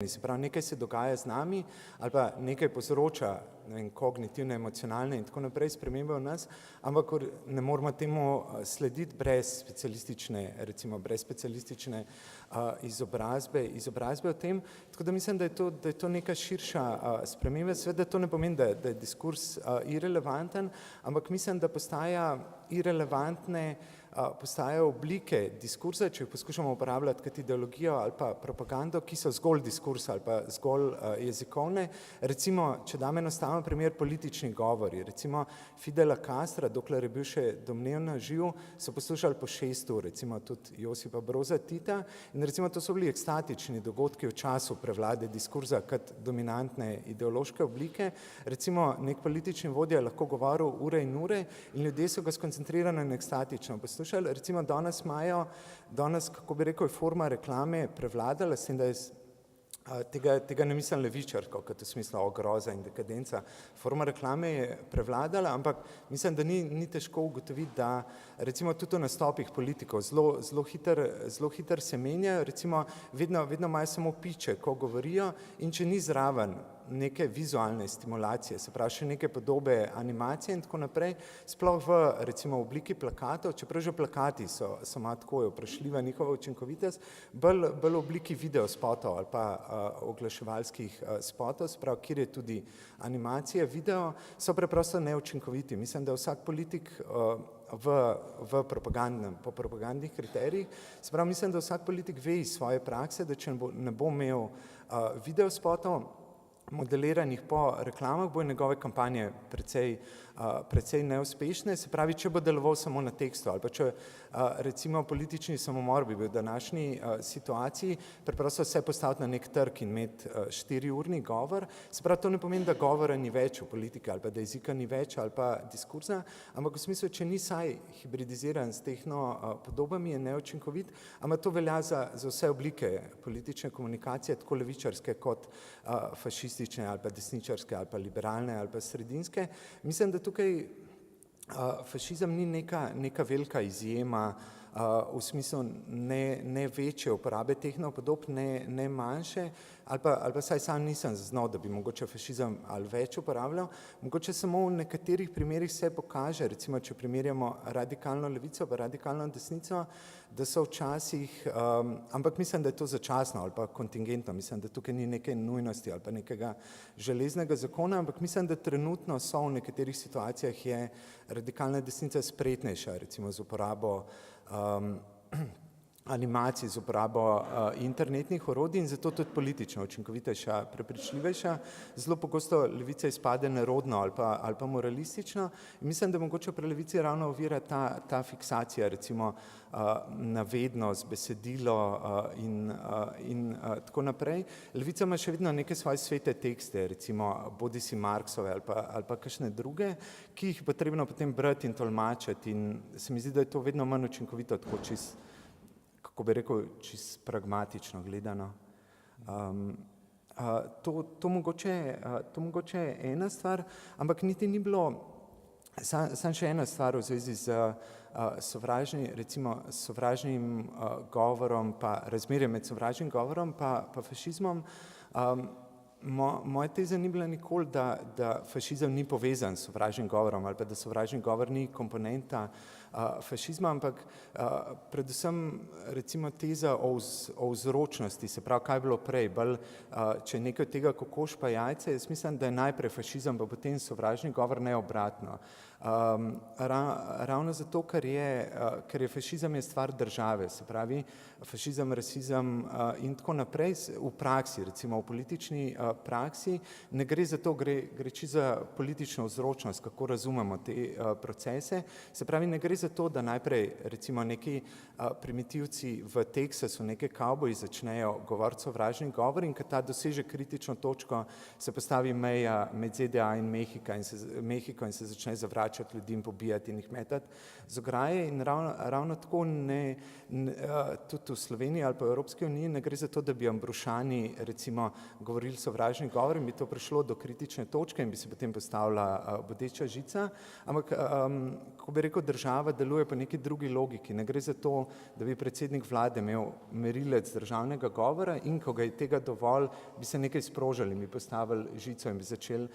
Se pravi, nekaj se dogaja z nami ali pa nekaj povzroča kognitivne, emocionalne in tako naprej spremembe v nas, ampak ne moramo temu slediti brez specialistične izobrazbe o tem. Tako da mislim, da je to neka širša sprememba. Seveda to ne pomeni, da je diskurs irelevanten, ampak mislim, da postajajo oblike diskurza, če jih poskušamo uporabljati kot ideologijo ali pa propagando, ki so zgolj diskurs ali pa zgolj jezikovne. Recimo, če dam enostaven primer, politični govori. Recimo Fidela Castra, dokler je bil še domnevno živ, so poslušali po 6 ur, recimo tudi Josipa Broza Tita, in recimo to so bili ekstatični dogodki v času prevlade diskurza kot dominantne ideološke oblike. Recimo nek politični vodja je lahko govoril ure in ure in ljudje so ga skoncentrirano in ekstatično poslušali. Recimo danes, kako bi rekel, je forma reklame prevladala, s tem, da je tega ne mislim levičarko, kot v smislu groza in dekadenca. Forma reklame je prevladala, ampak mislim, da ni težko ugotoviti, da recimo tudi v nastopih politikov zelo hitro se menjajo, recimo vedno imajo samo piče, ko govorijo, in če ni zraven neke vizualne stimulacije, se pravi še neke podobe animacije in tako naprej, sploh v recimo obliki plakatov, čeprav že plakati so malo tako vprašljiva njihova učinkovitost, bolj v obliki videospotov ali pa oglaševalskih spotov, se pravi, kjer je tudi animacija, video, so preprosto neučinkoviti. Mislim, da vsak politik po propagandnih kriterijih, se pravi, mislim, da vsak politik ve iz svoje prakse, da če ne bo imel videospotov modeliranih po reklamah, bojo njegove kampanje precej neuspešne. Se pravi, če bo deloval samo na tekstu ali pa če recimo politični samomor bi bil v današnji situaciji, preprosto vse postaviti na nek trg in imeti 4-urni govor. Se pravi, to ne pomeni, da govora ni več v politiki ali pa da jezika ni več ali pa diskurza, ampak v smislu, če ni saj hibridiziran s podobami, je neučinkovit, ampak to velja za vse oblike politične komunikacije, tako levičarske kot fašistične ali pa desničarske ali pa liberalne ali pa sredinske. Mislim, da tukaj fašizem ni neka velika izjema v smislu ne večje uporabe teh podob, ne manjše, ali pa saj sam nisem zaznal, da bi mogoče fašizem ali več uporabljal. Mogoče samo v nekaterih primerih se pokaže, recimo, če primerjamo radikalno levico pa radikalno desnico, da so včasih, ampak mislim, da je to začasno ali pa kontingentno, mislim, da tukaj ni neke nujnosti ali pa nekega železnega zakona, ampak mislim, da trenutno so v nekaterih situacijah je radikalna desnica spretnejša, recimo z uporabo animacij, z uporabo internetnih orodij in zato tudi politično učinkovitejša, prepričljivejša. Zelo pogosto levica izpade nerodno ali pa moralistično. In mislim, da mogoče pri levici ravno ovira ta fiksacija, recimo na vednost, besedilo in tako naprej. Levica ima še vedno neke svoje svete tekste, recimo bodisi Marksove ali pa kakšne druge, ki jih je potrebno potem brati in tolmačiti, in se mi zdi, da je to vedno manj učinkovito, tako kako bi rekel, čisto pragmatično gledano. To mogoče je ena stvar, ampak niti ni bilo, samo še ena stvar v zvezi z sovražnim govorom, pa razmerje med sovražnim govorom pa fašizmom. Moja teza ni bila nikoli, da fašizem ni povezan s sovražnim govorom ali pa da sovražni govor ni komponenta fašizma, ampak predvsem recimo teza o vzročnosti, se pravi, kaj je bilo prej, bolj, če je nekaj od tega kokoš pa jajce, jaz mislim, da je najprej fašizem pa potem sovražni govor, ne obratno. Ravno zato, ker je fašizem je stvar države, se pravi, fašizem, rasizem in tako naprej v praksi, recimo v politični praksi, ne gre za to, gre čisto za politično vzročnost, kako razumemo te procese. Se pravi, ne gre za to, da najprej recimo neki primitivci v Teksasu, neke kavboji začnejo govoriti sovražni govor in ko ta doseže kritično točko, se postavi meja med ZDA in Mehiko in se začne zavračati ljudi in pobijati in jih metati z ograje. In ravno tako tudi v Sloveniji ali pa v Evropski uniji ne gre za to, da bi Ambrušani recimo govorili sovražni govor in bi to prišlo do kritične točke in bi se potem postavila bodeča žica, ampak, ko bi rekel, država država deluje po neki drugi logiki. Ne gre za to, da bi predsednik vlade imel merilec državnega govora in ko ga je tega dovolj, bi se nekaj sprožili, bi postavili žico in bi začeli.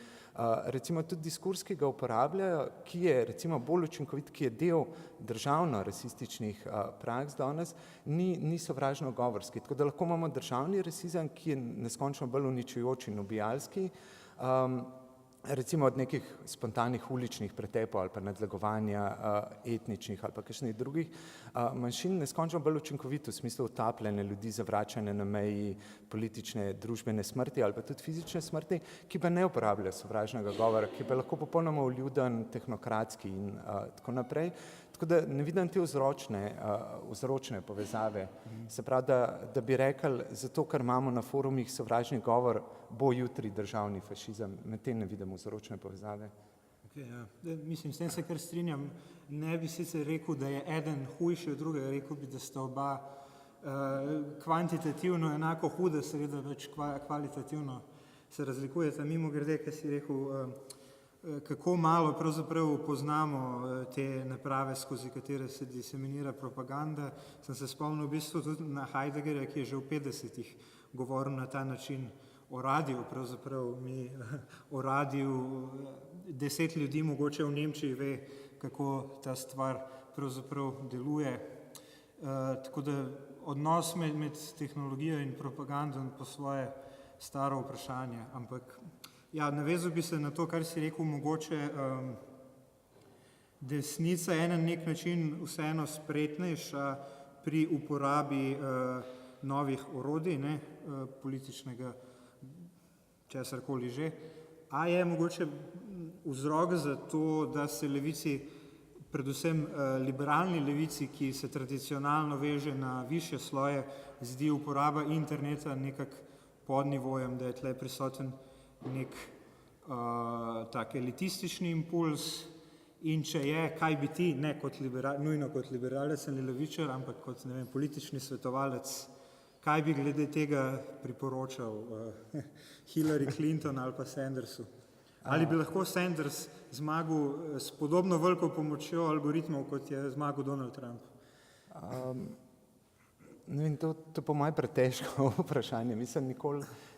Recimo tudi diskurs, ki ga uporabljajo, ki je recimo bolj učinkovit, ki je del državno-rasističnih praks danes, ni sovražno-govorski. Tako da lahko imamo državni rasizem, ki je neskončno bolj uničujoč in ubijalski, recimo od nekih spontanih uličnih pretepov ali pa nadlegovanja etničnih ali pa kakšnih drugih manjšin, neskončno bolj učinkovit v smislu utapljanja ljudi, zavračanja na meji politične, družbene smrti ali pa tudi fizične smrti, ki pa ne uporablja sovražnega govora, ki pa lahko popolnoma vljuden, tehnokratski in tako naprej. Tako da ne vidim te vzročne povezave. Se pravi, da bi rekli, zato ker imamo na forumih sovražni govor, bo jutri državni fašizem. Med tem ne vidim vzročne povezave. Okay, ja. Mislim, s tem se kar strinjam. Ne bi sicer rekel, da je eden hujši od drugega, rekel bi, da sta oba kvantitativno enako huda, seveda več kvalitativno se razlikujeta. Mimogrede, kaj si rekel, kako malo pravzaprav poznamo te naprave, skozi katere se diseminira propaganda. Sem se spomnil v bistvu tudi na Heideggerja, ki je že v 50-ih govoril na ta način o radiju, pravzaprav mi o radiju 10 ljudi mogoče v Nemčiji ve, kako ta stvar pravzaprav deluje. Tako da odnos med tehnologijo in propagando po svoje staro vprašanje, ampak ja, navezal bi se na to, kar si rekel, mogoče desnica je na nek način vseeno spretnejša pri uporabi novih orodij, političnega česarkoli že, a je mogoče vzrok za to, da se levici, predvsem liberalni levici, ki se tradicionalno veže na višje sloje, zdi uporaba interneta nekako pod nivojem, da je tle prisoten nek tak elitistični impuls in če je, kaj bi ti, ne kot nujno kot liberalec ali levičar, ampak kot politični svetovalec, kaj bi glede tega priporočal Hillary Clinton ali pa Sandersu? Ali bi lahko Sanders zmagal s podobno veliko pomočjo algoritmov, kot je zmagal Donald Trump? To po moje pretežko vprašanje. Mislim,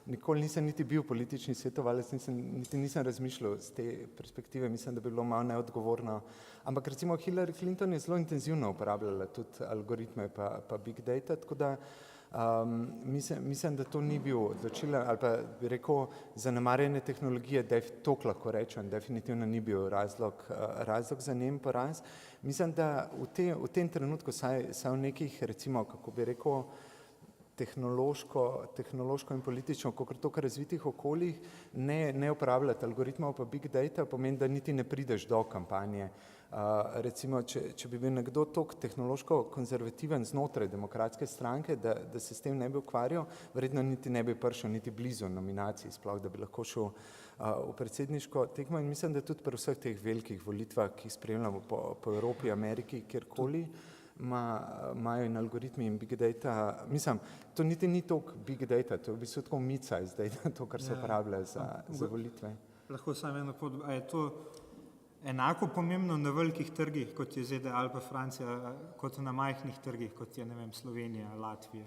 nikoli nisem niti bil politični svetovalec, niti nisem razmišljal z te perspektive, mislim, da bi bilo malo neodgovorno. Ampak recimo Hillary Clinton je zelo intenzivno uporabljala tudi algoritme pa big data, tako da mislim, da to ni bil odločilen, ali pa bi rekel, zanemarjanje tehnologije, toliko lahko rečem, definitivno ni bil razlog za njen poraz. Mislim, da v tem trenutku, saj v nekih, recimo, kako bi rekel, tehnološko in politično, kakor toliko razvitih okoljih, ne uporabljati algoritmov pa big data, pomeni, da niti ne prideš do kampanje. Recimo, če bi bil nekdo toliko tehnološko konzervativen znotraj demokratske stranke, da se s tem ne bi ukvarjal, verjetno niti ne bi prišel niti blizu nominacij, sploh da bi lahko šel v predsedniško tekmo. In mislim, da tudi pri vseh teh velikih volitvah, ki jih spremljamo po Evropi, Ameriki, kjerkoli, imajo in algoritmi in big data, mislim, to niti ni toliko big data, to je v bistvu tako mica zdaj, to, kar se uporablja za volitve. Lahko samo eno a je to enako pomembno na velikih trgih, kot je ZDA ali pa Francija, kot na majhnih trgih, kot je, ne vem, Slovenija, Latvija?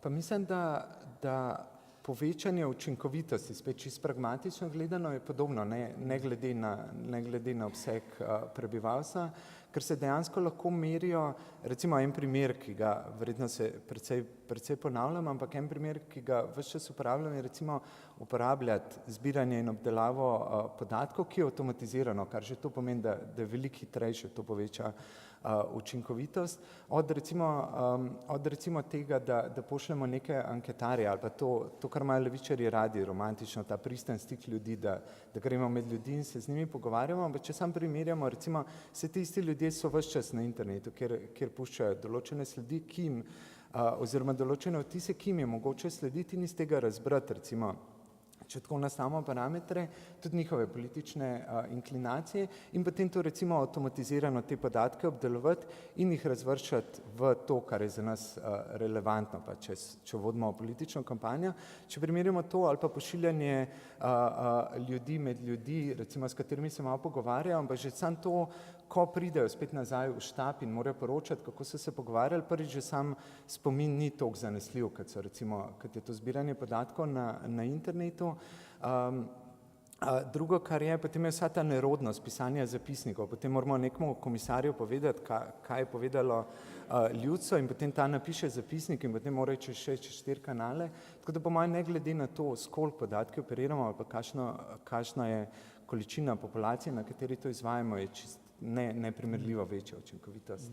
Pa mislim, da povečanje učinkovitosti, spet čisto pragmatično gledano, je podobno, ne glede na obseg prebivalstva, ker se dejansko lahko merijo, recimo en primer, ki ga verjetno se precej ponavljam, ampak en primer, ki ga ves čas uporabljam, je recimo uporabljati zbiranje in obdelavo podatkov, ki je avtomatizirano, kar že to pomeni, da je veliko hitrejše, to poveča učinkovitost, od recimo tega, da pošljemo neke anketarje ali pa to, kar imajo levičarji radi, romantično, ta pristen stik ljudi, da gremo med ljudi in se z njimi pogovarjamo, ampak če sam primerjamo, recimo, se ti isti ljudje so ves čas na internetu, kjer puščajo določene sledi, oziroma določene vtise, ki jim je mogoče slediti in iz tega razbrati, recimo, če tako nastavimo parametre, tudi njihove politične inklinacije in potem to recimo avtomatizirano te podatke obdelovati in jih razvrščati v to, kar je za nas relevantno, pa če vodimo politično kampanjo. Če primerjamo to ali pa pošiljanje ljudi med ljudi, recimo s katerimi se malo pogovarjajo, ampak že sam to, ko pridejo spet nazaj v štab in morajo poročati, kako so se pogovarjali, prvič že sam spomin ni toliko zanesljiv, kot je to zbiranje podatkov na internetu. Drugo, kar je, potem je vsa ta nerodnost pisanja zapisnikov, potem moramo nekemu komisarju povedati, kaj je povedalo ljudstvo in potem ta napiše zapisnik in potem mora še čez 4 kanale. Tako da po mojem ne glede na to, s koliko podatki operiramo ali pa kakšna je količina populacije, na kateri to izvajamo, je čist neprimerljivo večja učinkovitost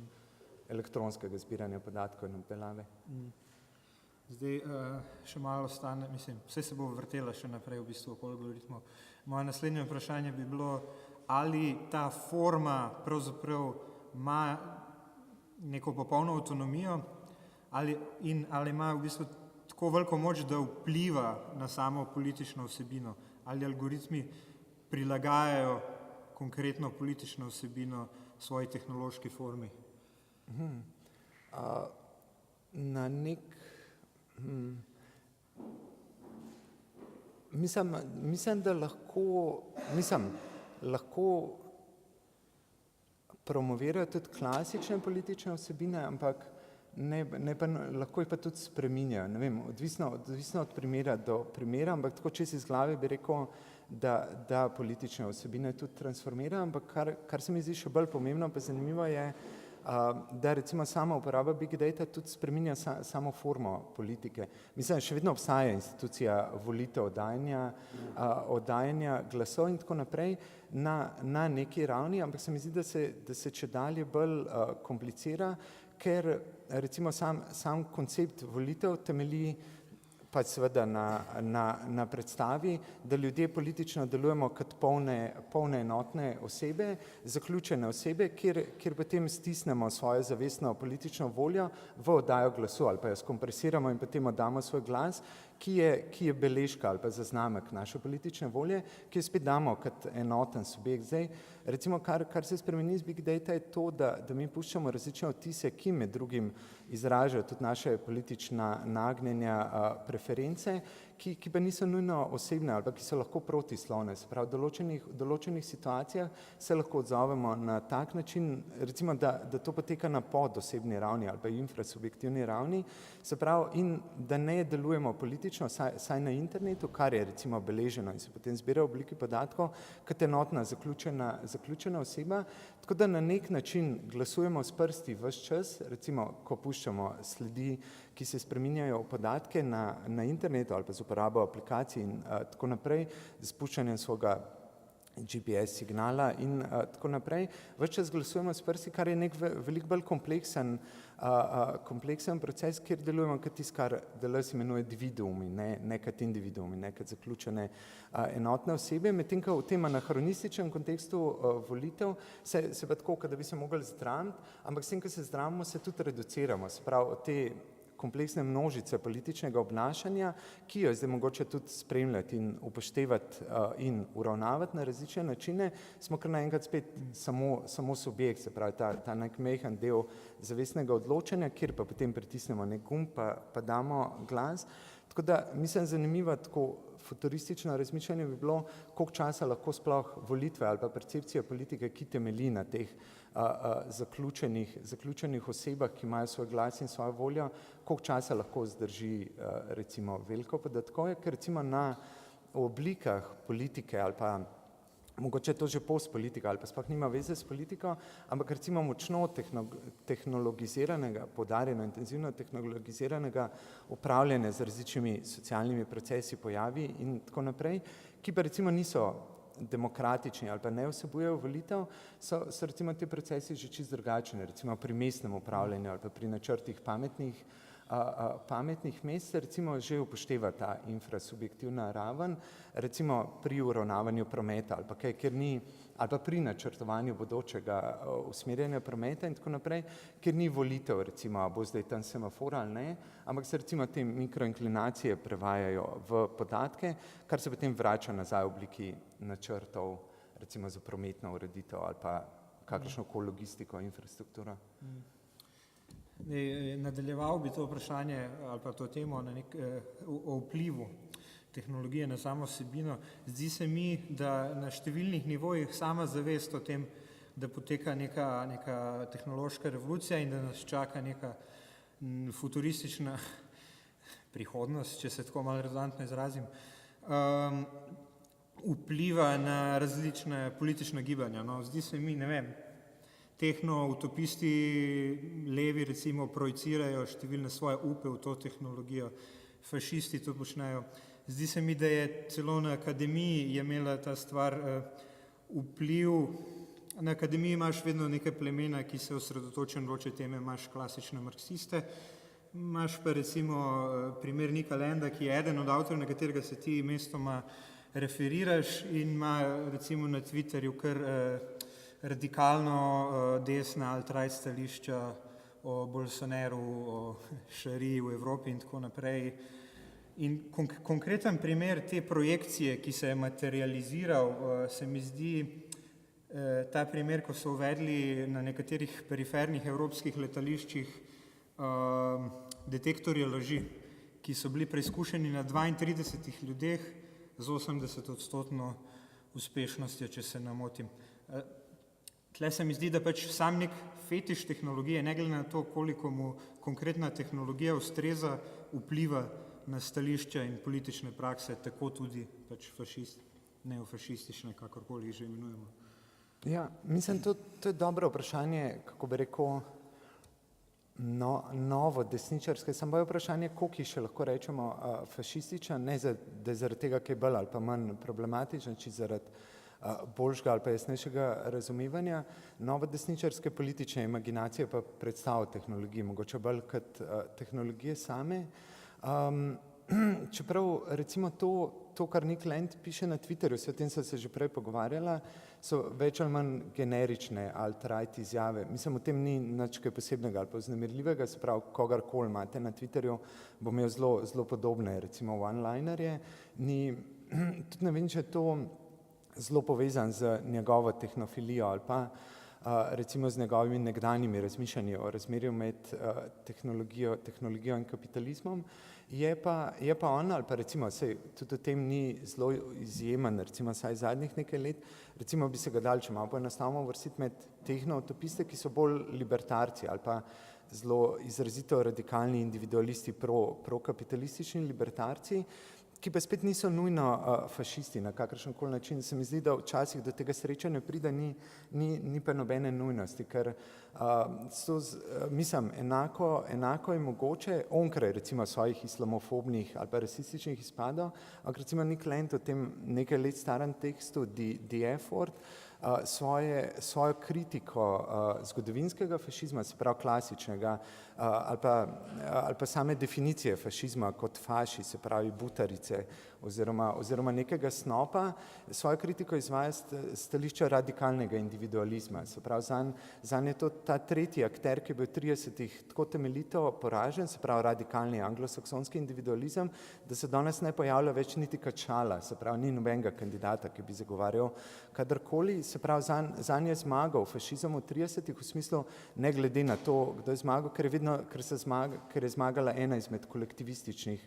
elektronskega zbiranja podatkov in obdelave. Zdaj še malo ostane, vse se bo vrtela še naprej v bistvu okoli algoritmov. Moje naslednje vprašanje bi bilo, ali ta forma pravzaprav ima neko popolno avtonomijo ali ima v bistvu tako veliko moč, da vpliva na samo politično vsebino, ali algoritmi prilagajajo konkretno politično vsebino svoji tehnološki formi. Na nek Mislim, da lahko promovirajo tudi klasične politične vsebine, ampak lahko jih pa tudi spreminjajo. Ne vem, odvisno od primera do primera, ampak tako čez iz glave bi rekel, da politične vsebine tudi transformirajo, ampak kar se mi zdi še bolj pomembno pa zanimivo je, da recimo sama uporaba Big Data tudi spreminja samo formo politike. Mislim, še vedno obstaja institucija volitev, oddajanja glasov in tako naprej na neki ravni, ampak se mi zdi, da se čedalje bolj komplicira, ker recimo sam koncept volitev temelji pač seveda na predstavi, da ljudje politično delujemo kot polne enotne osebe, zaključene osebe, kjer potem stisnemo svojo zavestno politično voljo v oddajo glasu ali pa jo skompresiramo in potem oddamo svoj glas, ki je beležka ali pa zaznamek naše politične volje, ki jo spet damo kot enoten subjekt. Zdaj, recimo, kar se spremeni z Big Data je to, da mi puščamo različne odtise, ki med drugim izražajo tudi naše politična nagnjenja, preference, ki pa niso nujno osebne ali pa ki so lahko protislovne. Se pravi, v določenih situacijah se lahko odzovemo na tak način, recimo, da to poteka na podosebni ravni ali pa infrasubjektivni ravni, se pravi, in da ne delujemo politično, saj na internetu, kar je recimo beleženo in se potem zbira v obliki podatkov, kot enotna zaključena oseba, tako da na nek način glasujemo s prsti ves čas, recimo, ko puščamo sledi, ki se spreminjajo v podatke na internetu ali pa z uporabo aplikacij in tako naprej, z puščanjem svojega GPS signala in tako naprej. Ves čas glasujemo s prsti, kar je nek veliko bolj kompleksen proces, kjer delujemo kot tisto, kar Deleuze imenuje individuumi, ne kot individuumi, ne kot zaključene enotne osebe, medtem ko v tem anahronističnem kontekstu volitev se pa tako, da bi se mogli zdramiti, ampak s tem, ko se zdramimo, se tudi reduciramo, se pravi, te kompleksne množice političnega obnašanja, ki jo je zdaj mogoče tudi spremljati in upoštevati in uravnavati na različne načine, smo kar naenkrat spet samo subjekt, se pravi ta nek majhen del zavestnega odločanja, kjer pa potem pritisnemo nek gumb pa damo glas. Tako da mislim, zanimivo tako futuristično razmišljanje bi bilo, koliko časa lahko sploh volitve ali pa percepcija politike, ki temelji na teh zaključenih osebah, ki imajo svoj glas in svojo voljo, koliko časa lahko zdrži recimo veliko podatkov, ker recimo na oblikah politike ali pa mogoče to že postpolitika ali pa sploh nima veze s politiko, ampak recimo močno tehnologiziranega, poudarjeno intenzivno tehnologiziranega upravljanja z različnimi socialnimi procesi, pojavi in tako naprej, ki pa recimo niso demokratični ali pa ne vsebujejo volitev, so recimo ti procesi že čisto drugačni, recimo pri mestnem upravljanju ali pa pri načrtih pametnih pametnih mest recimo že upošteva ta infrasubjektivna raven, recimo pri uravnavanju prometa ali pa kaj, kjer ni, ali pa pri načrtovanju bodočega usmerjanja prometa in tako naprej, kjer ni volitev, recimo, a bo zdaj tam semafor ali ne, ampak se recimo te mikroinklinacije prevajajo v podatke, kar se potem vrača nazaj v obliki načrtov, recimo za prometno ureditev ali pa kakršnokoli logistiko, infrastrukturo. Nadaljeval bi to vprašanje ali pa to temo o vplivu tehnologije na samo vsebino. Zdi se mi, da na številnih nivojih sama zavest o tem, da poteka neka tehnološka revolucija in da nas čaka neka futuristična prihodnost, če se tako malo razantno izrazim, vpliva na različne politične gibanja. No, zdi se mi, ne vem, tehno-utopisti levi recimo projicirajo številne svoje upe v to tehnologijo, fašisti to počnejo. Zdi se mi, da je celo na akademiji je imela ta stvar vpliv. Na akademiji imaš vedno neke plemena, ki se osredotočajo na določene teme, imaš klasične marksiste, imaš pa recimo primer Nika Landa, ki je eden od avtorjev, na katerega se ti mestoma referiraš in ima recimo na Twitterju kar radikalno desna alt-right stališča o Bolsonaru, o šariji v Evropi in tako naprej. In konkreten primer te projekcije, ki se je materializiral, se mi zdi ta primer, ko so uvedli na nekaterih perifernih evropskih letališčih detektorje laži, ki so bili preizkušeni na 32 ljudeh z 80% uspešnostjo, če se ne motim. Tle se mi zdi, da pač sam nek fetiš tehnologije, ne glede na to, koliko mu konkretna tehnologija ustreza, vpliva na stališča in politične prakse, tako tudi pač neofašistične, kakorkoli jih že imenujemo. Ja, mislim, to je dobro vprašanje, kako bi rekel, novo desničarske, samo je vprašanje, koliko jih še lahko rečemo fašistična, ne da zaradi tega, kaj bolj ali pa manj problematična, či zaradi boljšega ali pa jasnejšega razumevanja. Novo desničarske politične imaginacije pa predstavlja tehnologije, mogoče bolj kot tehnologije same. Čeprav recimo to, kar Nik Land piše na Twitterju, s tem sem se že prej pogovarjala, so več ali manj generične alt-right izjave. Mislim, v tem ni nič kaj posebnega ali pa vznemirljivega, se pravi, kogarkoli imate na Twitterju, bo imel zelo podobne, recimo one-linerje. Tudi ne vem, če je to zelo povezan z njegovo tehnofilijo ali pa recimo z njegovimi nekdanjimi razmišljanji o razmerju med tehnologijo in kapitalizmom. Je pa on, ali pa recimo, sej tudi v tem ni zelo izjemen, recimo saj zadnjih nekaj let, recimo bi se ga dal, če malo poenostavimo vrstiti med tehno-utopiste, ki so bolj libertarci ali pa zelo izrazito radikalni individualisti, prokapitalistični libertarci, ki pa spet niso nujno fašisti na kakršenkoli način. Se mi zdi, da včasih do tega srečanja pride, ni pa nobene nujnosti, ker mislim, enako je mogoče onkraj recimo svojih islamofobnih ali pa rasističnih izpadov, ampak recimo Nik Land v tem nekaj let starem tekstu The Effort svojo kritiko zgodovinskega fašizma, se pravi klasičnega, ali pa same definicije fašizma kot faši, se pravi butarice oziroma nekega snopa, svojo kritiko izvaja stališča radikalnega individualizma. Se pravi, zanj je to ta tretji akter, ki je bil v 30-ih tako temeljito poražen, se pravi radikalni anglosaksonski individualizem, da se danes ne pojavlja več niti kačala, se pravi, ni nobenega kandidata, ki bi zagovarjal kadarkoli. Se pravi, zanj je zmagal fašizem v 30-ih v smislu, ne glede na to, kdo je zmagal, ker je zmagala ena izmed kolektivističnih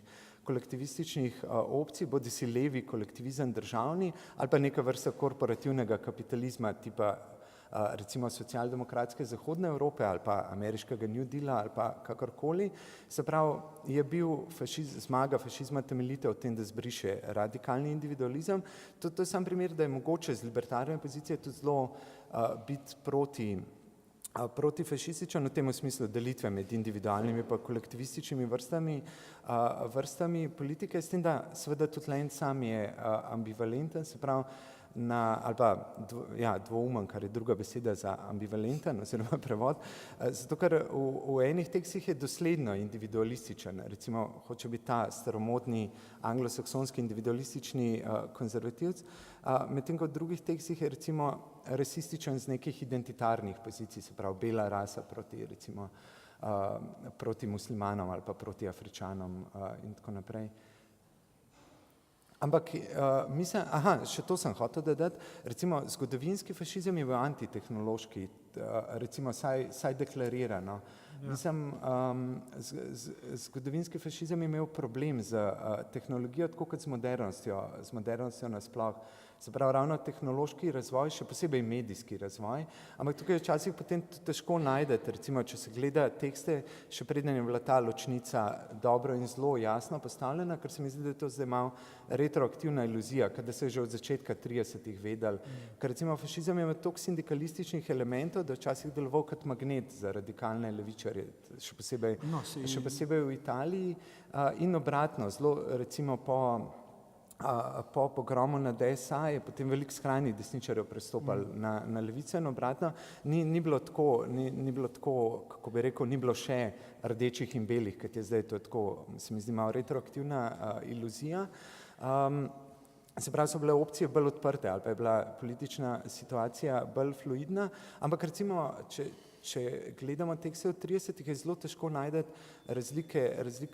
opcij, bodisi levi kolektivizem državni ali pa neka vrsta korporativnega kapitalizma tipa recimo socialdemokratske zahodne Evrope ali pa ameriškega New Deala ali pa kakorkoli. Se pravi, je bil zmaga fašizma temeljita v tem, da zbriše radikalni individualizem. To je sam primer, da je mogoče z libertarne pozicije tudi zelo biti protifašističen v tem smislu delitve med individualnimi pa kolektivističnimi vrstami politike, s tem, da seveda tudi Land sam je ambivalenten, se pravi, ali pa dvoumen, kar je druga beseda za ambivalenten oziroma prevod, zato ker v enih tekstih je dosledno individualističen, recimo hoče biti ta staromodni anglosaksonski individualistični konzervativc, medtem ko v drugih tekstih je recimo rasističen z nekih identitarnih pozicij, se pravi bela rasa proti muslimanom ali pa proti Afričanom in tako naprej. Ampak mislim, še to sem hotel dodati, recimo zgodovinski fašizem je bil antitehnološki, recimo saj deklarirano. Mislim, zgodovinski fašizem je imel problem z tehnologijo, tako kot z modernostjo nasploh. Se pravi, ravno tehnološki razvoj, še posebej medijski razvoj, ampak tukaj včasih potem težko najdete, recimo, če se gleda tekste, še preden je bila ta ločnica dobro in zelo jasno postavljena, ker se mi zdi, da je to zdaj malo retroaktivna iluzija, da se je že od začetka 30-ih vedeli, ker recimo fašizem je imel toliko sindikalističnih elementov, da včasih deloval kot magnet za radikalne levičarje, še posebej v Italiji in obratno, zelo recimo po pogromu nad SA je potem veliko skrajnih desničarjev prestopali na levico in obratno, ni bilo tako, kako bi rekel, ni bilo še rdečih in belih, kot je zdaj, to je tako, se mi zdi malo retroaktivna iluzija. Se pravi, so bile opcije bolj odprte ali pa je bila politična situacija bolj fluidna, ampak recimo, če gledamo tekste v 30-ih, je zelo težko najti razlike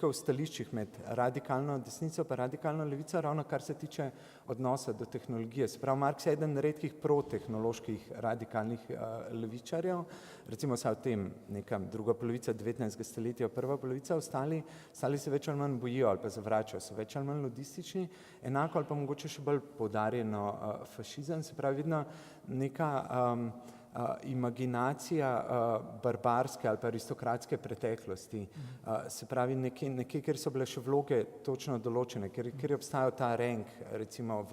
v stališčih med radikalno desnico pa radikalno levico, ravno kar se tiče odnosa do tehnologije. Se pravi, Marx je eden redkih protehnoloških radikalnih levičarjev, recimo vsaj v tem nekam druga polovica 19. stoletja, prva polovica, ostali se več ali manj bojijo ali pa zavračajo, so več ali manj ludistični, enako ali pa mogoče še bolj poudarjeno fašizem, se pravi, vidno neka imaginacija barbarske ali pa aristokratske preteklosti, se pravi nekje, kjer so bile še vloge točno določene, kjer je obstajal ta rank, recimo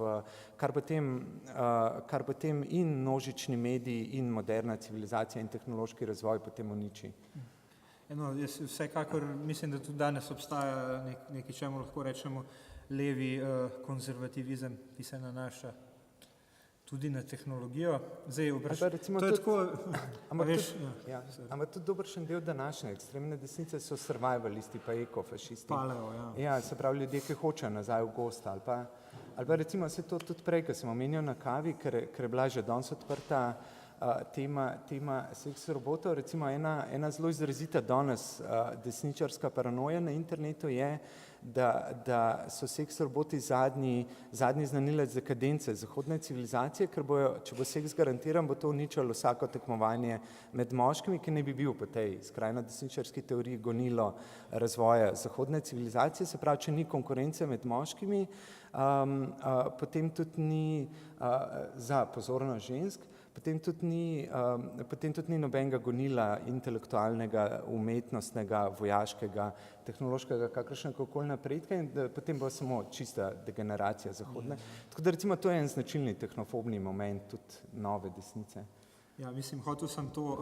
kar potem in množični mediji in moderna civilizacija in tehnološki razvoj potem uniči. Jaz vsekakor mislim, da tudi danes obstaja nekaj, čemu lahko rečemo levi konzervativizem, ki se nanaša tudi na tehnologijo. Ampak tudi dobršen del današnje ekstremne desnice so survivalisti pa ekofašisti. Se pravi, ljudje, ki hočejo nazaj v gost ali pa recimo se to tudi prej, ko sem omenil na kavi, ker je bila že danes odprta tema seks robotov, recimo ena zelo izrazita danes desničarska paranoja na internetu je, da so seks roboti zadnji znanilec dekadence zahodne civilizacije, ker če bo seks garantiran, bo to uničilo vsako tekmovanje med moškimi, ki ne bi bil po tej skrajno desničarski teoriji gonilo razvoja zahodne civilizacije, se pravi, če ni konkurence med moškimi, potem tudi ni za pozornost žensk, potem tudi ni nobenega gonila intelektualnega, umetnostnega, vojaškega, tehnološkega, kakršnega koli napredka in potem bo samo čista degeneracija zahodne. Tako da recimo to je en značilni tehnofobni moment tudi nove desnice. Ja, mislim, hotel sem to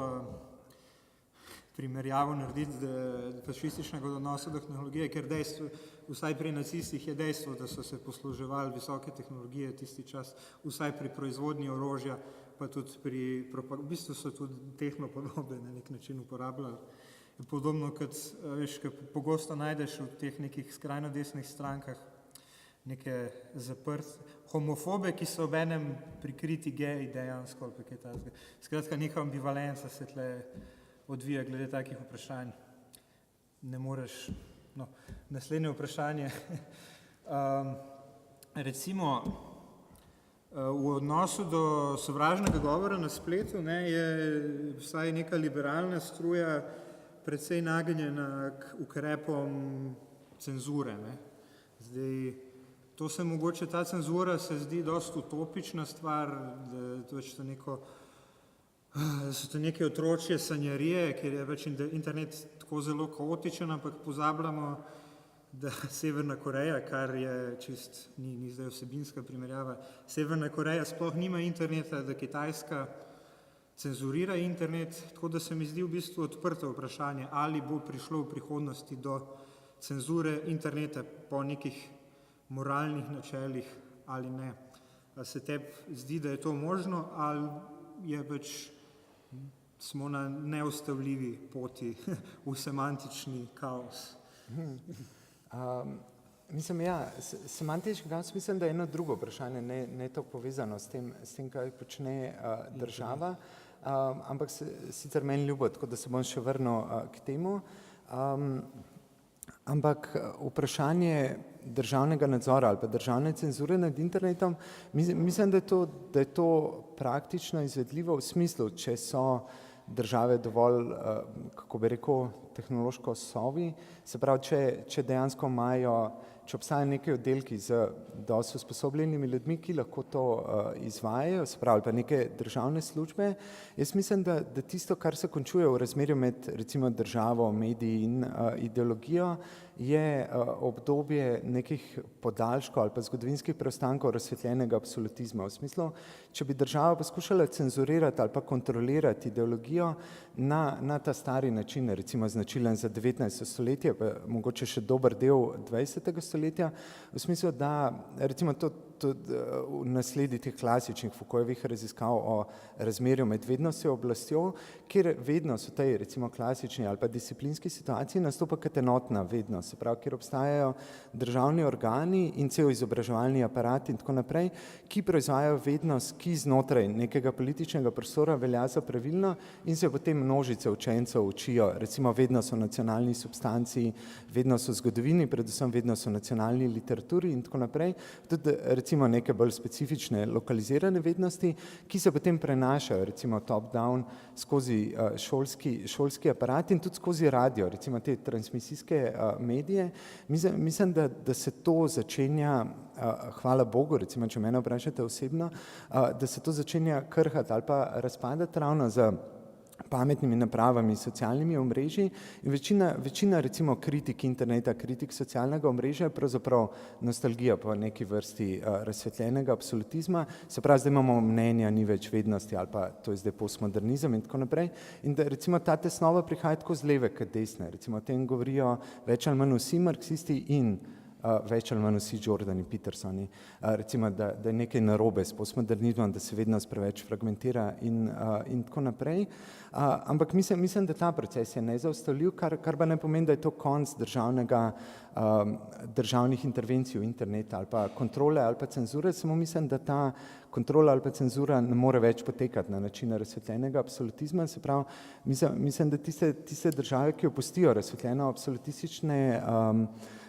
primerjavo narediti fašističnega odnosa do tehnologije, ker dejstvo, vsaj pri nacistih je dejstvo, da so se posluževali visoke tehnologije tisti čas, vsaj pri proizvodnji orožja, pa tudi v bistvu so tudi tehnopodobne na nek način uporabljali. Podobno kot, veš, pogosto najdeš v teh nekih skrajno desnih strankah neke homofobe, ki so ob enem prikriti geji dejansko, ali pa kaj takega. Skratka, neka ambivalenca se tle odvija glede takih vprašanj. Ne moreš, naslednje vprašanje. Recimo, v odnosu do sovražnega govora na spletu je vsaj neka liberalna struja precej nagnjena k ukrepom cenzure. Zdaj, ta cenzura se zdi dosti utopična stvar, da so to neke otročje sanjarije, ker je več internet tako zelo kaotičen, ampak pozabljamo, da Severna Koreja, kar je čist, ni zdaj vsebinska primerjava, Severna Koreja sploh nima interneta, da Kitajska cenzurira internet, tako da se mi zdi v bistvu odprto vprašanje, ali bo prišlo v prihodnosti do cenzure interneta po nekih moralnih načelih ali ne. se tebi zdi, da je to možno, ali je pač smo na neustavljivi poti v semantični kaos? Mislim, semantični kaos, mislim, da je eno drugo vprašanje, ne to povezano s tem, kaj počne država, ampak sicer meni ljubo, tako da se bom še vrnil k temu. Ampak vprašanje državnega nadzora ali pa državne cenzure nad internetom, mislim, da je to praktično izvedljivo v smislu, če so države dovolj, kako bi rekel, tehnološko sovi, se pravi, če dejansko imajo, če obstajajo neki oddelki z dosti usposobljenimi ljudmi, ki lahko to izvajajo, se pravi, pa neke državne službe, jaz mislim, da tisto, kar se končuje v razmerju med recimo državo, mediji in ideologijo, je obdobje nekih podaljškov ali pa zgodovinskih preostankov razsvetljenega absolutizma. V smislu, če bi država poskušala cenzurirati ali pa kontrolirati ideologijo na ta stari način, recimo značilen za 19. stoletje, pa mogoče še dober del 20. stoletja, v smislu, da recimo to v nasledi teh klasičnih Foucaultovih raziskav o razmerju med vednostjo in oblastjo, kjer vednost v tej recimo klasični ali pa disciplinski situaciji nastopa kot enotna vednost, se pravi, kjer obstajajo državni organi in cel izobraževalni aparat in tako naprej, ki proizvajajo vednost, ki znotraj nekega političnega prostora velja za pravilno in se potem množice učencev učijo, recimo vednost o nacionalni substanciji, vednost o zgodovini, predvsem vednost o nacionalni literaturi in tako naprej, tudi recimo neke bolj specifične lokalizirane vednosti, ki se potem prenašajo recimo top-down skozi šolski aparat in tudi skozi radio, recimo te transmisijske medije. Mislim, da se to začenja, hvala Bogu, recimo, če mene vprašate osebno, da se to začenja krhati ali pa razpadati ravno z pametnimi napravami, socialnimi omrežji in večina recimo kritik interneta, kritik socialnega omrežja je pravzaprav nostalgija po neki vrsti razsvetljenega absolutizma, se pravi, zdaj imamo mnenja, ni več vednosti ali pa to je zdaj postmodernizem in tako naprej in da recimo ta tesnova prihaja tako z leve kot desne, recimo o tem govorijo več ali manj vsi marksisti in več ali manj vsi Jordani, Petersoni, recimo, da je nekaj narobe s postmodernizmom, da se vednost preveč fragmentira in tako naprej. Ampak mislim, da ta proces je nezaustavljiv, kar pa ne pomeni, da je to konec državnih intervencij v internet ali pa kontrole ali pa cenzure, samo mislim, da ta kontrola ali pa cenzura ne more več potekati na način razsvetljenega absolutizma, se pravi, mislim, da tiste države, ki opustijo razsvetljeno absolutistične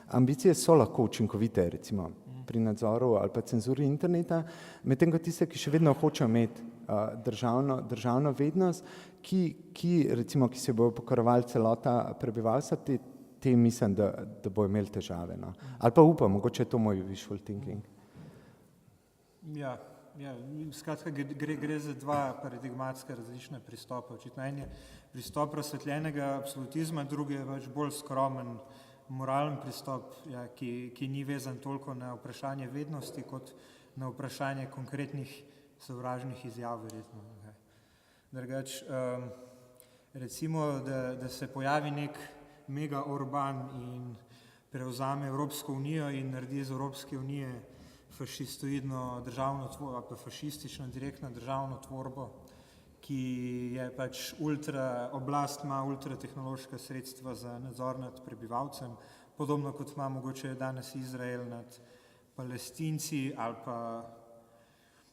ambicije so lahko učinkovite, recimo pri nadzoru ali pa cenzuri interneta, medtem ko tiste, ki še vedno hočejo imeti državno vednost, ki se bojo pokorovali celota prebivalstva, te mislim, da bojo imeli težave. No. Ali pa upam, mogoče je to moj wishful thinking. Ja, skratka gre za dva paradigmatska različna pristopa. Očitno en je pristop razsvetljenega absolutizma, drugi je več bolj skromen moralen pristop, ki ni vezan toliko na vprašanje vednosti, kot na vprašanje konkretnih sovražnih izjav, verjetno. Drugač, recimo, da se pojavi nek mega Orban in prevzame Evropsko unijo in naredi iz Evropske unije fašistoidno državno tvorbo, pa fašistično direktno državno tvorbo, ki je pač oblast ima ultratehnološka sredstva za nadzor nad prebivalcem, podobno kot ima mogoče danes Izrael nad Palestinci ali pa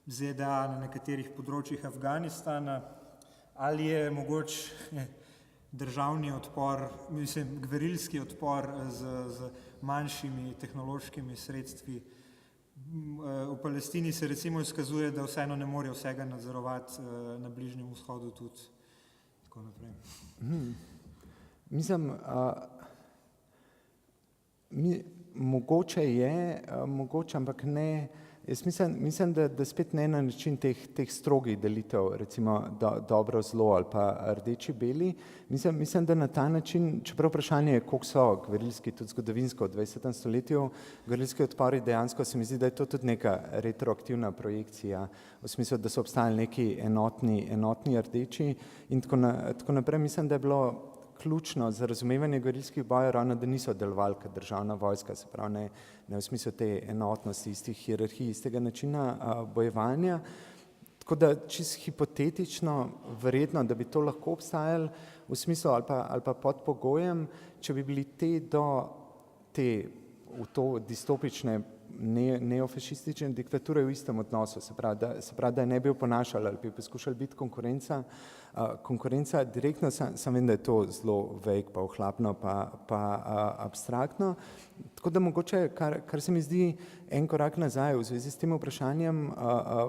ZDA na nekaterih področjih Afganistana, ali je mogoče državni odpor, gverilski odpor z manjšimi tehnološkimi sredstvi. V Palestini se recimo izkazuje, da vseeno ne morejo vsega nadzorovati na Bližnjem vzhodu tudi. Tako naprej. Mislim, mogoče je, ampak ne, jaz mislim, da spet ne na način teh strogih delitev, recimo dobro, zlo ali pa rdeči, beli. Mislim, da na ta način, čeprav vprašanje je, koliko so gverilski, tudi zgodovinsko v 20. stoletju, gverilski odpori dejansko se mi zdi, da je to tudi neka retroaktivna projekcija, v smislu, da so obstajali neki enotni rdeči in tako naprej. Mislim, da je bilo ključno za razumevanje gverilskih bojev, ravno da niso delovali kot državna vojska, se pravi ne v smislu te enotnosti, istih hierarhij, istega načina bojevanja. Tako da čisto hipotetično, verjetno, da bi to lahko obstajalo v smislu ali pa pod pogojem, če bi bili v to distopične neofašistične diktature v istem odnosu, se pravi, da ne bi oponašali ali bi poskušali biti konkurenca direktno, sam vem, da je to zelo velik, pa ohlapno, pa abstraktno. Tako da mogoče, kar se mi zdi en korak nazaj v zvezi s tem vprašanjem,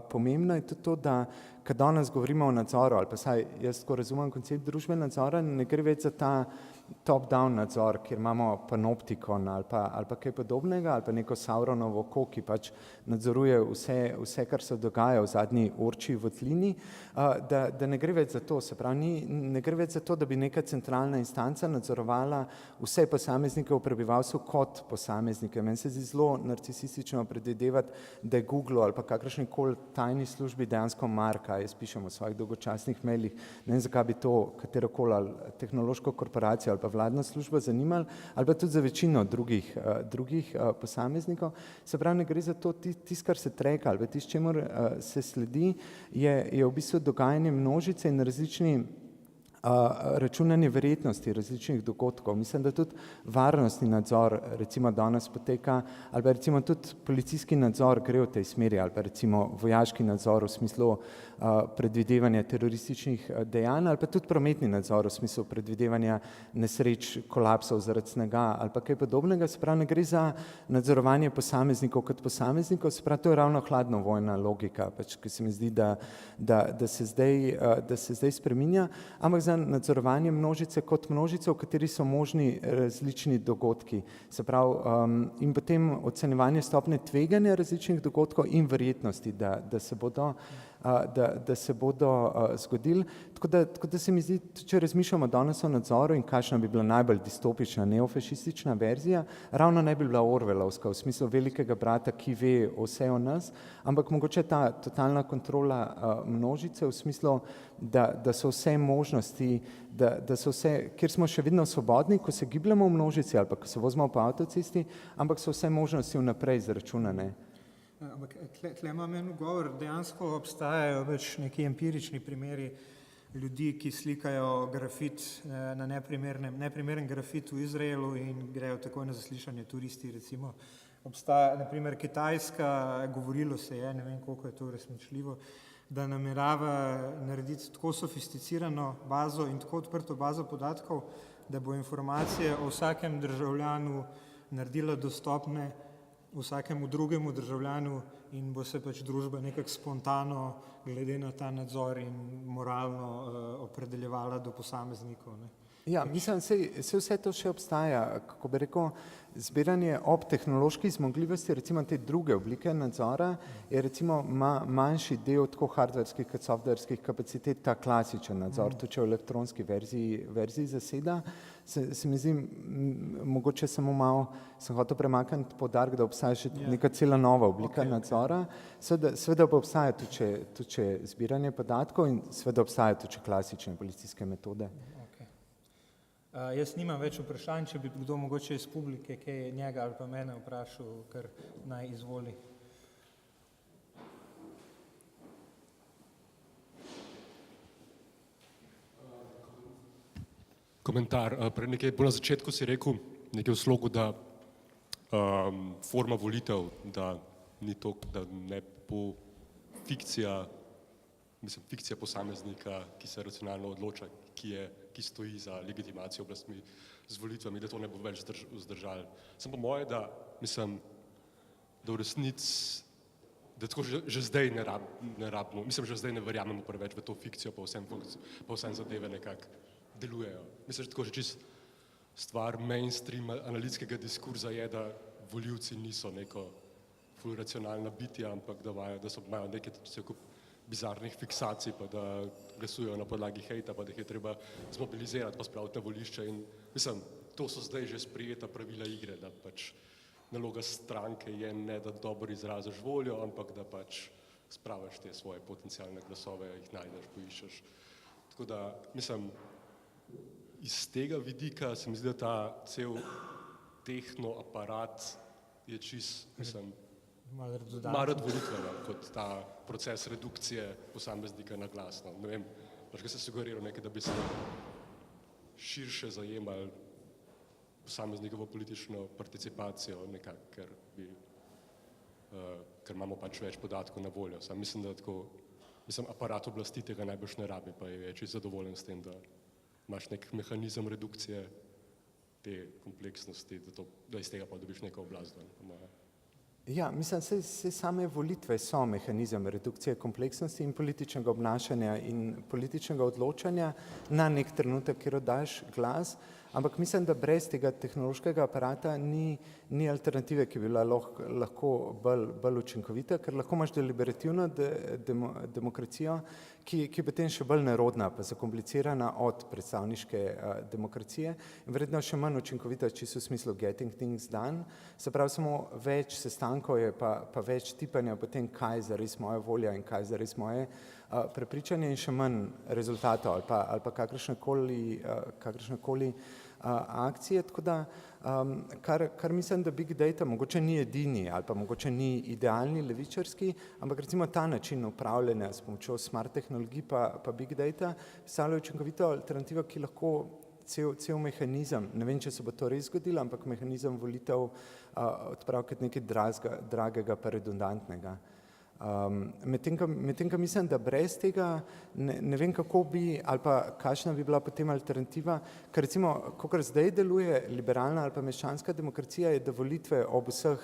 pomembno je tudi to, da kad danes govorimo o nadzoru, ali pa saj jaz tako razumem koncept družbe nadzora, ne gre več za ta top-down nadzor, kjer imamo panoptikon ali pa kaj podobnega, ali pa neko Sauronovo oko, ki pač nadzoruje vse, kar se dogaja v zadnji orči votlini, da ne gre več za to, se pravi, ne gre več za to, da bi neka centralna instanca nadzorovala vse posameznike v prebivalstvu kot posameznike. Meni se zdi zelo narcisistično predvidevati, da je Google ali pa kakršnikoli tajni službi dejansko marka, jaz pišem v svojih dolgočasnih mailih, ne vem, zakaj bi to katerokoli tehnološko korporacijo ali pa vladno službo zanimali, ali pa tudi za večino drugih posameznikov. Se pravi, ne gre za to, tisto, kar se treka, ali pa tisto, čemur se sledi, je v bistvu dogajanje množice in različni računanje verjetnosti različnih dogodkov. Mislim, da tudi varnostni nadzor recimo danes poteka, ali pa recimo tudi policijski nadzor gre v tej smeri, ali pa recimo vojaški nadzor v smislu predvidevanja terorističnih dejanj, ali pa tudi prometni nadzor v smislu predvidevanja nesreč, kolapsov zaradi snega ali pa kaj podobnega. Se pravi, ne gre za nadzorovanje posameznikov kot posameznikov, se pravi, to je ravno hladnovojna logika, pač, ki se mi zdi, da se zdaj spreminja, ampak za nadzorovanje množice kot množice, v kateri so možni različni dogodki. Se pravi, in potem ocenjevanje stopnje tveganja različnih dogodkov in verjetnosti, da se bodo zgodili. Tako da se mi zdi, če razmišljamo danes o nadzoru in kakšna bi bila najbolj distopična, neofašistična verzija, ravno ne bi bila Orwellovska, v smislu velikega brata, ki ve vse o nas, ampak mogoče ta totalna kontrola množice v smislu, da so vse možnosti, da so vse, kjer smo še vedno svobodni, ko se gibljamo v množici ali pa ko se vozimo po avtocesti, ampak so vse možnosti vnaprej zračunane. Ampak tle imam en ugovor, dejansko obstajajo več neki empirični primeri ljudi, ki slikajo grafit na neprimeren grafit v Izraelu in grejo takoj na zaslišanje turisti, recimo. Obstaja, na primer, Kitajska, govorilo se je, ne vem, koliko je to resničljivo, da namerava narediti tako sofisticirano bazo in tako odprto bazo podatkov, da bo informacije o vsakem državljanu naredila dostopne vsakemu drugemu državljanu in bo se pač družba nekako spontano glede na ta nadzor in moralno opredeljevala do posameznikov. Ne. Ja, mislim, vse to še obstaja, kako bi rekel, zbiranje ob tehnološki zmogljivosti, recimo te druge oblike nadzora, je recimo manjši del tako hardverskih kot softverskih kapacitet, ta klasičen nadzor, tudi če v elektronski verziji zaseda. Se mi zdi, mogoče samo malo sem hotel premakniti poudarek, da obstaja še neka cela nova oblika nadzora. Seveda pa obstaja tudi če zbiranje podatkov in seveda obstaja tudi klasične policijske metode. Jaz nimam več vprašanj, če bi kdo mogoče iz publike, kaj je njega ali pa mene vprašal, kar naj izvoli. Komentar. Nekaj bolj na začetku si rekel, nekaj v slogu, da forma volitev, da ni to, da ne bo fikcija posameznika, ki se racionalno odloča, ki stoji za legitimacijo oblastmi z volitvami, da to ne bo več vzdržalo. Sem pa moje, da mislim, da v resnici, da tako že zdaj ne rabimo, mislim, že zdaj ne verjamemo preveč v to fikcijo, pa vsem zadeve nekako delujejo. Mislim, že tako že čist stvar mainstream analitskega diskurza je, da volivci niso neko ful racionalna bitja, ampak da imajo neke bizarnih fiksacij, pa da glasujejo na podlagi hejta, pa da jih je treba zmobilizirati, pa spraviti na volišče in mislim, to so zdaj že sprijeta pravila igre, da pač naloga stranke je ne, da dobro izraziš voljo, ampak da pač spravaš te svoje potencialne glasove, jih najdeš, poiščeš. Tako da, mislim, iz tega vidika se mi zdi, da ta cel tehno aparat je mislim, Malo malo redvolitven kot ta proces redukcije posameznika na glas. No. Ne vem, pač ga se sugeriral nekaj, da bi se širše zajemali posameznikovo politično participacijo nekako, ker imamo pač več podatkov na voljo. Sam mislim, da aparat oblasti tega najbolj ne rabi, pa je čisto zadovoljen s tem, da imaš nek mehanizem redukcije te kompleksnosti, da iz tega pa dobiš neko oblast. Ja, mislim, se same volitve so mehanizem redukcije kompleksnosti in političnega obnašanja in političnega odločanja na nek trenutek, kjer oddaš glas, ampak mislim, da brez tega tehnološkega aparata ni alternative, ki bi bila lahko bolj učinkovita, ker lahko imaš deliberativno demokracijo, ki je potem še bolj nerodna pa zakomplicirana od predstavniške demokracije in verjetno še manj učinkovita, čisto v smislu getting things done, se pravi samo več sestankov je pa več tipanja potem, kaj je zares moja volja in kaj je zares moje prepričanje in še manj rezultatov ali pa kakršnekoli akcije, tako da kar mislim, da Big Data mogoče ni edini ali pa mogoče ni idealni levičarski, ampak recimo ta način upravljanja s pomočjo smart tehnologij pa Big Data predstavlja učinkovito alternativo, ki lahko cel mehanizem, ne vem, če se bo to res zgodilo, ampak mehanizem volitev odpravi kot nekaj dragega pa redundantnega. Medtem, ko mislim, da brez tega ne vem, kako bi ali pa kakšna bi bila potem alternativa, ker recimo, kakor zdaj deluje liberalna ali pa meščanska demokracija, je, da volitve ob vseh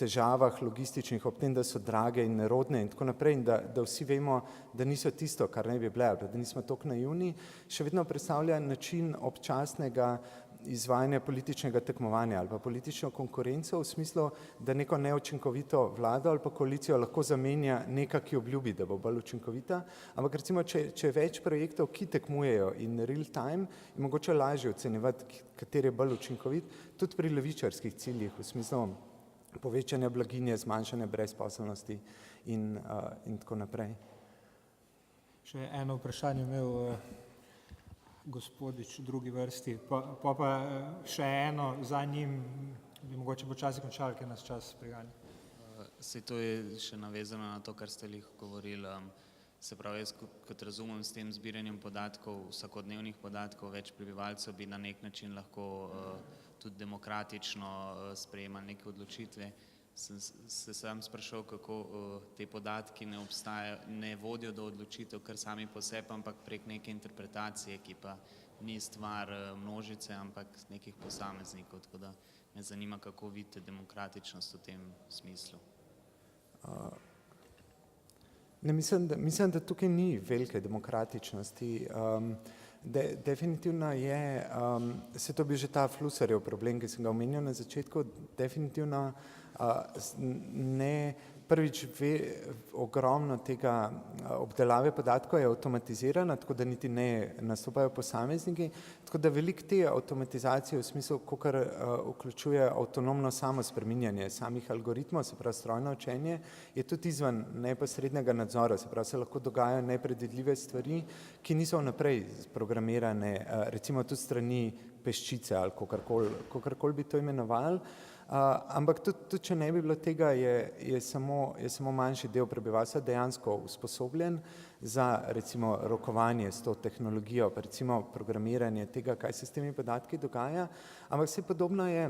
težavah logističnih, ob tem, da so drage in nerodne in tako naprej in da vsi vemo, da niso tisto, kar ne bi bile, da nismo toliko naivni, še vedno predstavlja način občasnega izvajanja političnega tekmovanja ali pa politično konkurenco v smislu, da neko neučinkovito vlado ali pa koalicijo lahko zamenja neka, ki obljubi, da bo bolj učinkovita, ampak recimo, če je več projektov, ki tekmujejo in real time, je mogoče lažje ocenjevati, kateri je bolj učinkovit, tudi pri levičarskih ciljih, v smislu povečanja blaginje, zmanjšanja brezposelnosti in tako naprej. Še eno vprašanje imel gospodič v drugi vrsti, pa še eno za njim, bi mogoče počasi končali, ker nas čas priganja. Saj to je še navezano na to, kar ste lih govorili. Se pravi, jaz kot razumem s tem zbiranjem podatkov, vsakodnevnih podatkov, več prebivalcev bi na nek način lahko tudi demokratično sprejemali neke odločitve. Sem se sam sprašal, kako te podatki ne vodijo do odločitev kar sami po sebi, ampak prek neke interpretacije, ki pa ni stvar množice, ampak nekih posameznikov. Tako da me zanima, kako vidite demokratičnost v tem smislu. Mislim, da tukaj ni velike demokratičnosti. Definitivno je, se to bi že ta Flusarjev problem, ki sem ga omenil na začetku, definitivno ne prvič ogromno tega obdelave podatkov je avtomatizirana, tako da niti ne nastopajo posamezniki, tako da veliko te avtomatizacije v smislu, kakor vključuje avtonomno samo spreminjanje samih algoritmov, se pravi strojno učenje, je tudi izven neposrednega nadzora, se pravi se lahko dogajajo nepredvidljive stvari, ki niso vnaprej programirane, recimo tudi strani peščice ali kakorkoli bi to imenovali. Ampak tudi, če ne bi bilo tega, je samo manjši del prebivalstva dejansko usposobljen za recimo rokovanje s to tehnologijo, pa recimo programiranje tega, kaj se s temi podatki dogaja, ampak vse podobno je,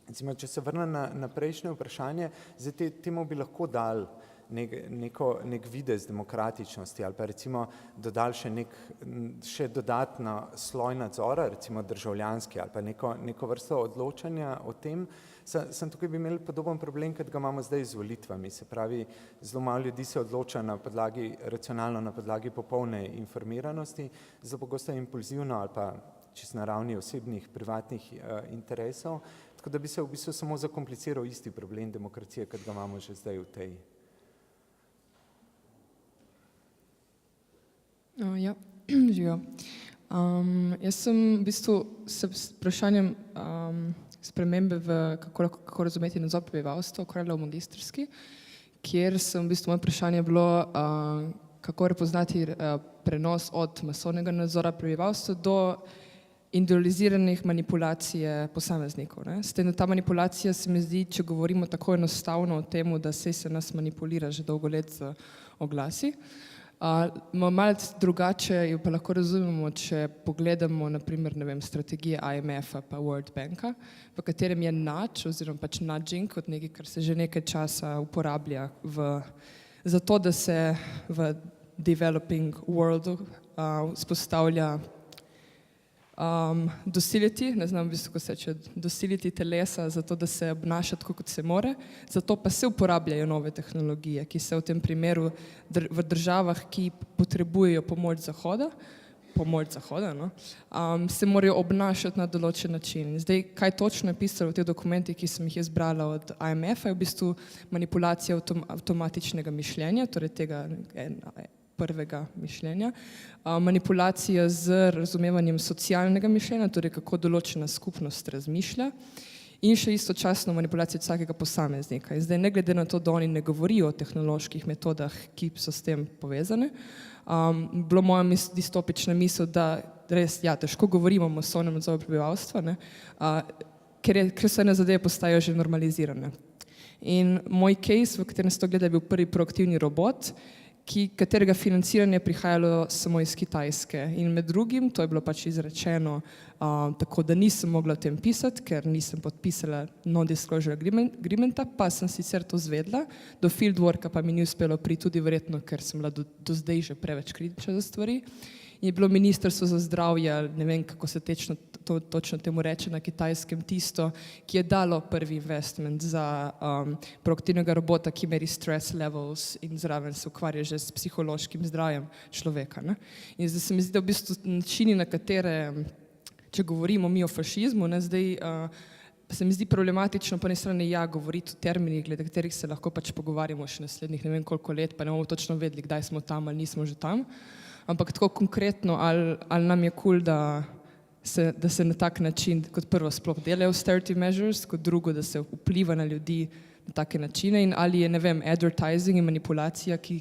recimo, če se vrnem na prejšnje vprašanje, zdaj temu bi lahko dali nek videz demokratičnosti ali pa recimo dodali še dodatno sloj nadzora, recimo državljanski ali pa neko vrsto odločanja o tem, sem tukaj bi imeli podoben problem, kot ga imamo zdaj z volitvami, se pravi, zelo malo ljudi se odloča racionalno na podlagi popolne informiranosti, zelo pogosto impulzivno ali pa čisto na ravni osebnih, privatnih interesov, tako da bi se v bistvu samo zakompliciral isti problem demokracije, kot ga imamo že zdaj v tej. Ja, živijo. Jaz sem v bistvu s vprašanjem spremembe kako razumeti nadzor prebivalstva ukvarjala v magistrski, kjer sem v bistvu moje vprašanje bilo, kako prepoznati prenos od masovnega nadzora prebivalstva do individualiziranih manipulacije posameznikov. Ne. S tem, da ta manipulacija se mi zdi, če govorimo tako enostavno o tem, da se nas manipulira že dolgo let z oglasi. Malce drugače jo pa lahko razumemo, če pogledamo naprimer, ne vem, strategije IMF-a pa World Banka, v katerem je nudge oziroma pač nudging kot nekaj, kar se že nekaj časa uporablja za to, da se v developing worldu vzpostavlja dosiliti, ne znam v bistvu, ko se reče, dosiliti telesa za to, da se obnaša tako, kot se more, zato pa se uporabljajo nove tehnologije, ki se v tem primeru v državah, ki potrebujejo pomoč Zahoda, no, se morajo obnašati na določen način. Zdaj, kaj točno je pisalo v teh dokumentih, ki sem jih jaz brala od IMF-a, je v bistvu manipulacija avtomatičnega mišljenja, torej tega prvega mišljenja, manipulacija z razumevanjem socialnega mišljenja, torej kako določena skupnost razmišlja, in še istočasno manipulacija vsakega posameznika. In zdaj, ne glede na to, da oni ne govorijo o tehnoloških metodah, ki so s tem povezane, bilo moja distopična misel, da res, ja, težko govorimo o masovnem nadzoru prebivalstva, ne, ker vse ene zadeve postajajo že normalizirane. In moj case, v katerem se to gleda, je bil prvi proaktivni robot, katerega financiranje je prihajalo samo iz Kitajske. In med drugim, to je bilo pač izrečeno tako, da nisem mogla o tem pisati, ker nisem podpisala non-disclosure agreementa, pa sem sicer to zvedla, do fieldworka pa mi ni uspelo priti, tudi verjetno, ker sem bila do zdaj že preveč kritična za stvari. In je bilo Ministrstvo za zdravje, ne vem, kako se točno temu reče na Kitajskem, tisto, ki je dalo prvi investment za proaktivnega robota, ki meri stress levels in zraven se ukvarja že s psihološkim zdravjem človeka. Ne. In zdaj se mi zdi, da v bistvu načini, na katere, če govorimo mi o fašizmu, ne, zdaj se mi zdi problematično po eni strani govoriti o terminih, glede katerih se lahko pač pogovarjamo še naslednjih ne vem koliko let, pa ne bomo točno vedeli, kdaj smo tam ali nismo že tam. Ampak tako konkretno, ali nam je cool, da se na tak način, kot prvo sploh delajo austerity measures, kot drugo, da se vpliva na ljudi na take načine in ali je, ne vem, advertising in manipulacija, ki